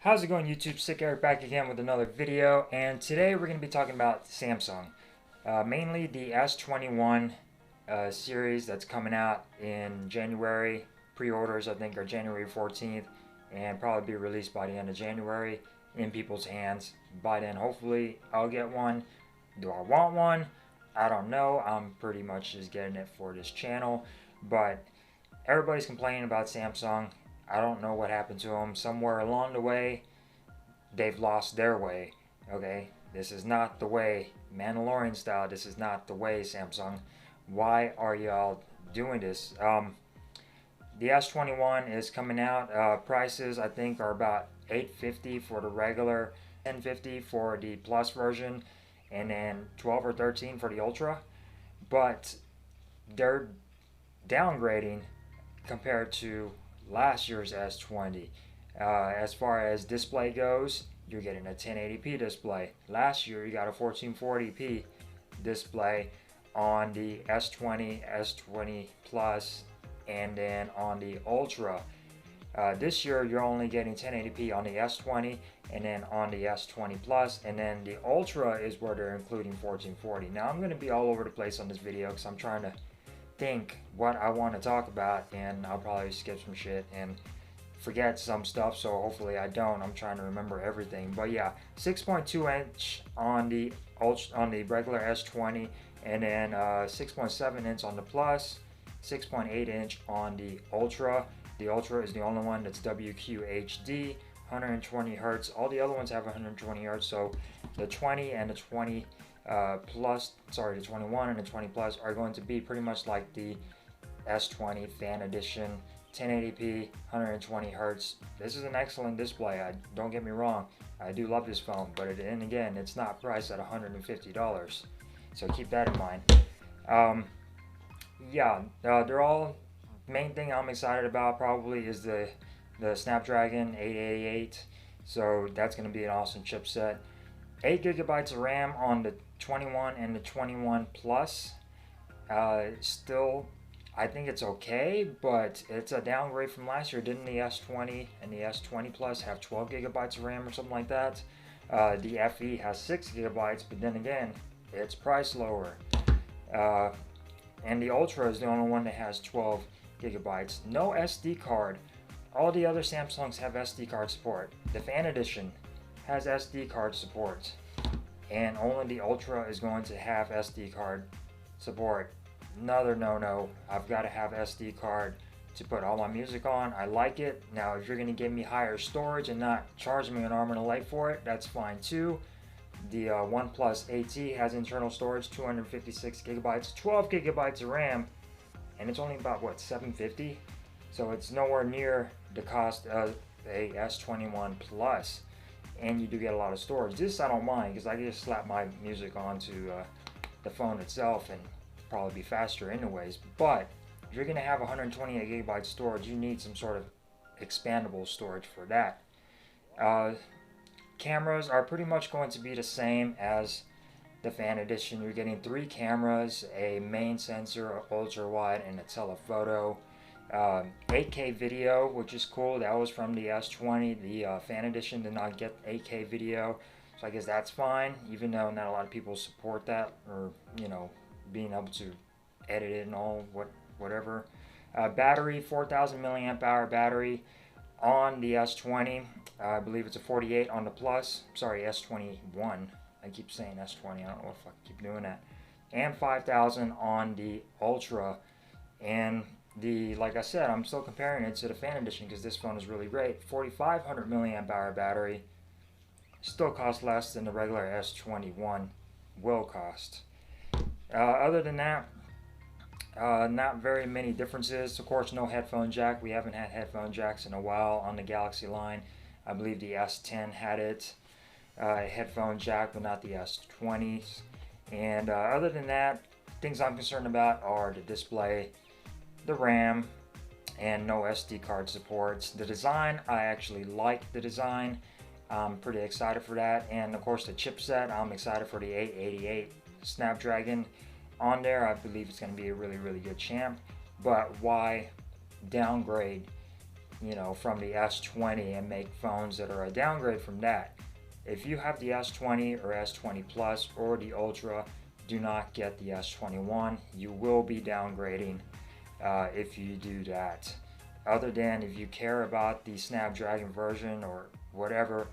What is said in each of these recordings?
How's it going, YouTube? Sick Eric back again with another video, and today we're going to be talking about Samsung. Mainly the S21 series that's coming out in January. Pre-orders, I think, are January 14th, and probably be released by the end of January in people's hands. By then, hopefully, I'll get one. Do I want one? I don't know. I'm pretty much just getting it for this channel, but everybody's complaining about Samsung. I don't know what happened to them. Somewhere along the way, they've lost their way. Okay, this is not the way, Mandalorian style. This is not the way, Samsung. Why are y'all doing this? The S21 is coming out. Prices I think are about $850 for the regular, $1050 for the Plus version, and then $12 or $13 for the Ultra. But they're downgrading compared to last year's S20. As far as display goes, you're getting a 1080p display. Last year you got a 1440p display on the S20, S20 Plus, and then on the Ultra. This year you're only getting 1080p on the S20 and then on the S20 Plus, and then the Ultra is where they're including 1440. Now I'm going to be all over the place on this video because I'm trying to think what I want to talk about, and I'll probably skip some shit and forget some stuff, so hopefully I don't. I'm trying to remember everything. But yeah, 6.2 inch on the regular S20, and then 6.7 inch on the Plus, 6.8 inch on the Ultra. The Ultra is the only one that's WQHD, 120 hertz. All the other ones have 120 hertz, so the 20 and the 20 Plus, sorry, the 21 and the 20 Plus are going to be pretty much like the S20 Fan Edition, 1080p, 120 hertz. This is an excellent display. Don't get me wrong, I do love this phone, but then again, it's not priced at $150, so keep that in mind. They're all. Main thing I'm excited about probably is the Snapdragon 888. So that's going to be an awesome chipset. 8 gigabytes of RAM on the 21 and the 21 Plus. Still, I think it's okay, but it's a downgrade from last year. Didn't the S20 and the S20 Plus have 12 gigabytes of RAM or something like that? The FE has 6 gigabytes, but then again, it's priced lower. And the Ultra is the only one that has 12 gigabytes. No SD card. All the other Samsungs have SD card support. The Fan Edition has SD card support, and only the Ultra is going to have SD card support. Another no-no. I've got to have SD card to put all my music on. I like it. Now, if you're going to give me higher storage and not charge me an arm and a leg for it, that's fine too. The OnePlus 8T has internal storage, 256 gigabytes, 12 gigabytes of RAM, and it's only about, what, $750? So it's nowhere near the cost of a S21 Plus, and you do get a lot of storage. This I don't mind because I can just slap my music onto the phone itself and probably be faster anyways. But if you're going to have 128 gigabytes storage, you need some sort of expandable storage for that. Cameras are pretty much going to be the same as the Fan Edition. You're getting 3 cameras, a main sensor, ultra wide, and a telephoto. 8K video, which is cool. That was from the S20. The Fan Edition did not get 8K video, so I guess that's fine, even though not a lot of people support that, or being able to edit it and all, whatever. Battery, 4,000 milliamp hour battery on the S20. I believe it's a 48 on the Plus. Sorry, S21. I keep saying S20. I don't know if I keep doing that. And 5,000 on the Ultra. And like I said, I'm still comparing it to the Fan Edition because this phone is really great. 4,500 milliamp hour battery. Still costs less than the regular S21 will cost. Other than that, not very many differences. Of course, no headphone jack. We haven't had headphone jacks in a while on the Galaxy line. I believe the S10 had it. Headphone jack, but not the S20s. And other than that, things I'm concerned about are the display, the RAM, and no SD card supports. The design, I actually like the design. I'm pretty excited for that. And of course the chipset, I'm excited for the 888 Snapdragon on there. I believe it's going to be a really, really good champ. But why downgrade you know, from the S20 and make phones that are a downgrade from that. If you have the S20 or S20 Plus or the Ultra, do not get the S21. You will be downgrading if you do that. Other than if you care about the Snapdragon version or whatever,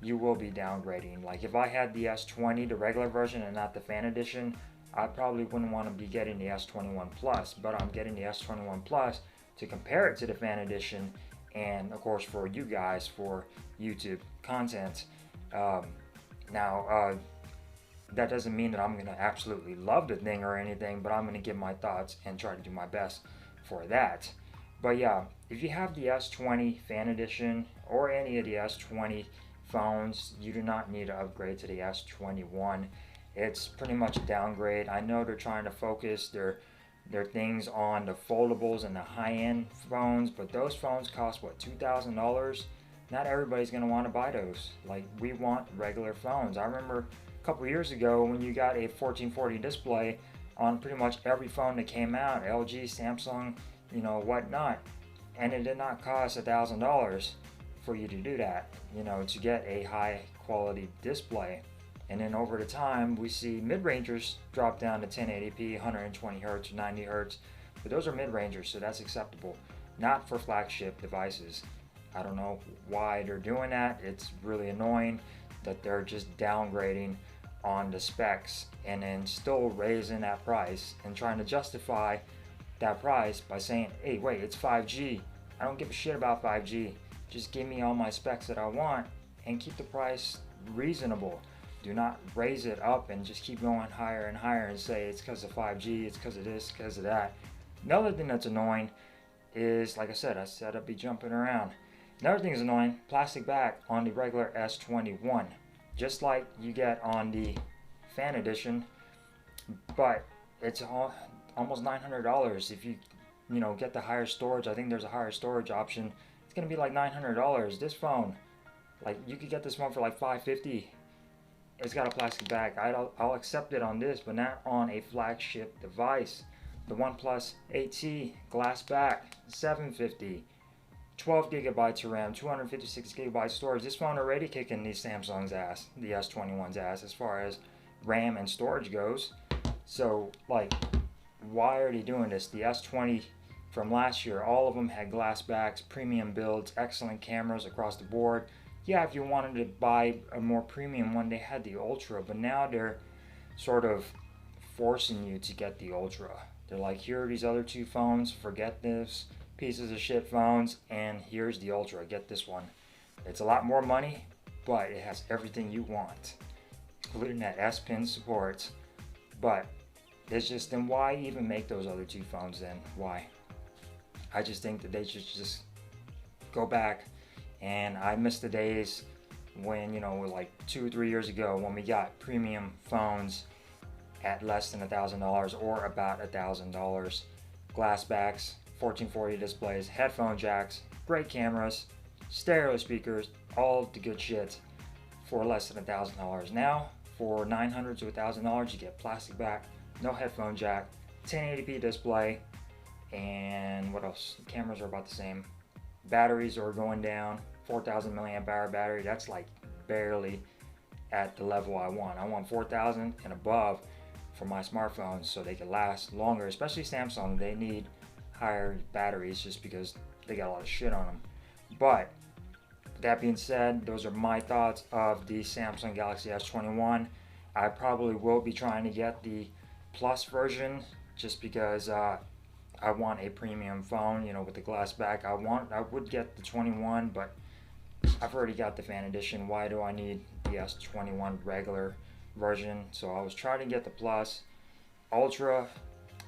you will be downgrading. Like if I had the S20, the regular version, and not the fan edition, I probably wouldn't want to be getting the S21 Plus, but I'm getting the S21 Plus to compare it to the fan edition, and of course for you guys for YouTube content. Now, that doesn't mean that I'm going to absolutely love the thing or anything, but I'm going to give my thoughts and try to do my best for that. But yeah, if you have the S20 fan edition or any of the S20 phones, you do not need to upgrade to the S21. It's pretty much a downgrade. I know they're trying to focus their things on the foldables and the high-end phones, but those phones cost what, $2,000? Not everybody's going to want to buy those. Like, we want regular phones. I remember a couple years ago when you got a 1440 display on pretty much every phone that came out, LG, Samsung, you know, whatnot, and it did not cost $1,000 for you to do that, you know, to get a high quality display. And then over the time, we see mid-rangers drop down to 1080p, 120 hertz, 90 hertz, but those are mid-rangers, so that's acceptable. Not for flagship devices. I don't know why they're doing that. It's really annoying that they're just downgrading on the specs and then still raising that price and trying to justify that price by saying, hey, wait, it's 5G. I don't give a shit about 5G. Just give me all my specs that I want and keep the price reasonable. Do not raise it up and just keep going higher and higher and say it's because of 5G, it's because of this, because of that. Another thing that's annoying is, like I said I'd be jumping around. Another thing is annoying, plastic back on the regular S21. Just like you get on the fan edition, but it's almost $900 if you get the higher storage. I think there's a higher storage option. It's gonna be like $900. This phone, like, you could get this one for like $550. It's got a plastic back. I'll accept it on this, but not on a flagship device. The OnePlus 8T glass back, $750. 12 gigabytes of RAM, 256 gigabytes storage. This phone already kicking the Samsung's ass, the S21's ass, as far as RAM and storage goes. So, like, why are they doing this? The S20 from last year, all of them had glass backs, premium builds, excellent cameras across the board. Yeah, if you wanted to buy a more premium one, they had the Ultra, but now they're sort of forcing you to get the Ultra. They're like, here are these other two phones, forget this pieces of shit phones, and here's the Ultra, get this one. It's a lot more money, but it has everything you want, including that S Pen support. But it's just, then why even make those other two phones then? Why? I just think that they should just go back. And I miss the days when, like 2 or 3 years ago, when we got premium phones at less than $1,000 or about $1,000. Glass backs, 1440 displays, headphone jacks, great cameras, stereo speakers, all the good shit for less than $1,000. Now, for $900 to $1,000, you get plastic back, no headphone jack, 1080p display, and what else? The cameras are about the same. Batteries are going down. 4,000 milliamp hour battery. That's like barely at the level I want. I want 4,000 and above for my smartphones so they can last longer. Especially Samsung, they need higher batteries just because they got a lot of shit on them. But that being said, those are my thoughts of the Samsung Galaxy S21. I probably will be trying to get the Plus version just because I want a premium phone, with the glass back. I would get the 21, but I've already got the fan edition. Why do I need the S21 regular version? So I was trying to get the Plus. Ultra,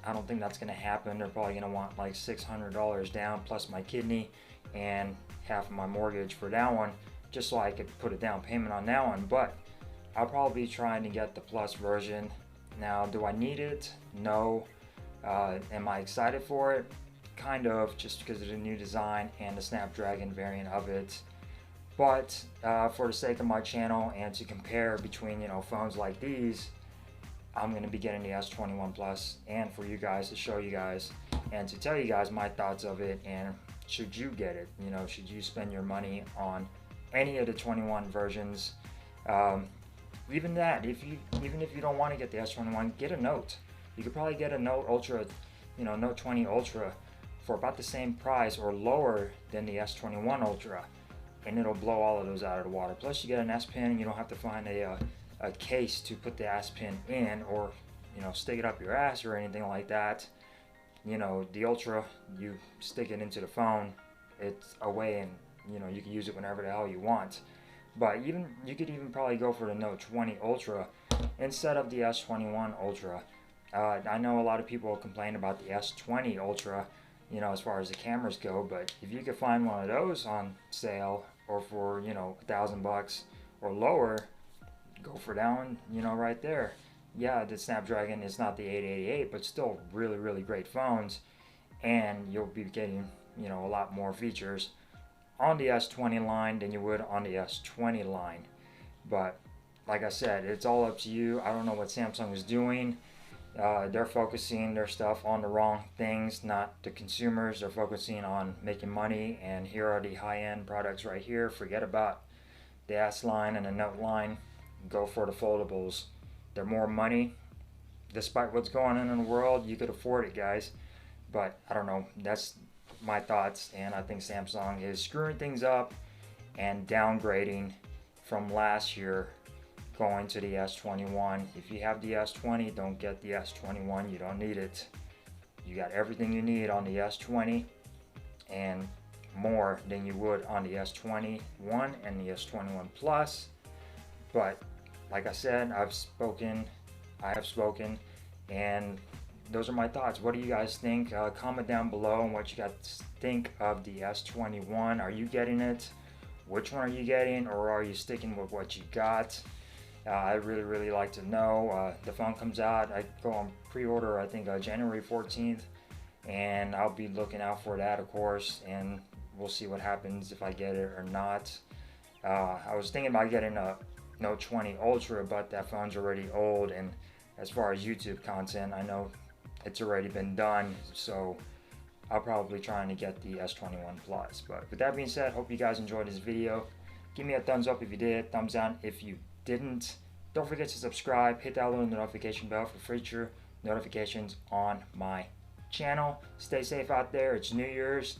I don't think that's going to happen. They're probably going to want like $600 down plus my kidney and half of my mortgage for that one, just so I could put a down payment on that one. But I'll probably be trying to get the Plus version. Now, do I need it? No. Am I excited for it? Kind of, just because of the new design and the Snapdragon variant of it. But for the sake of my channel and to compare between phones like these, I'm going to be getting the S21 Plus, and for you guys, to show you guys and to tell you guys my thoughts of it and should you get it? You know, should you spend your money on any of the 21 versions? Even that, even if you don't want to get the S21, get a Note. You could probably get a Note Ultra, you know, Note 20 Ultra for about the same price or lower than the S21 Ultra, and it'll blow all of those out of the water. Plus, you get an S Pen, and you don't have to find a case to put the S Pen in, or you know, stick it up your ass or anything like that. You know, the Ultra, you stick it into the phone, it's away, and you know, you can use it whenever the hell you want. But even you could even probably go for the Note 20 Ultra instead of the S21 Ultra. I know a lot of people complain about the S20 Ultra, you know, as far as the cameras go, but if you could find one of those on sale or for, you know, $1,000 or lower, go for that one, you know, right there. Yeah, the Snapdragon is not the 888, but still really, really great phones, and you'll be getting, you know, a lot more features on the S20 line than you would on the S20 line. But like I said, it's all up to you. I don't know what Samsung is doing. They're focusing their stuff on the wrong things, not the consumers. They're focusing on making money, and here are the high-end products right here. Forget about the S line and the Note line. Go for the foldables. They're more money. Despite what's going on in the world, you could afford it, guys. But I don't know. That's my thoughts, and I think Samsung is screwing things up and downgrading from last year going to the S21. If you have the S20, don't get the S21. You don't need it. You got everything you need on the S20 and more than you would on the S21 and the S21 Plus. But like I said, I have spoken, and those are my thoughts. What do you guys think? Comment down below on what you guys think of the S21. Are you getting it? Which one are you getting, or are you sticking with what you got? I'd really like to know. The phone comes out, I go on pre-order, I think January 14th, and I'll be looking out for that, of course, and we'll see what happens if I get it or not. I was thinking about getting a Note 20 Ultra, but that phone's already old, and as far as YouTube content, I know it's already been done, so I'll probably try to get the S21 Plus. But with that being said, hope you guys enjoyed this video. Give me a thumbs up if you did, thumbs down if you didn't. Don't forget to subscribe, hit that little notification bell for future notifications on my channel. Stay safe out there. It's New Year's.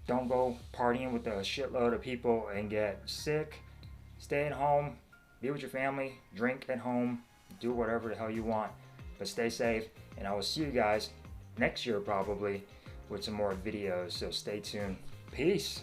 Don't go partying with a shitload of people and get sick. Stay at home, be with your family, drink at home, do whatever the hell you want, but stay safe, and I will see you guys next year probably with some more videos, so stay tuned. Peace.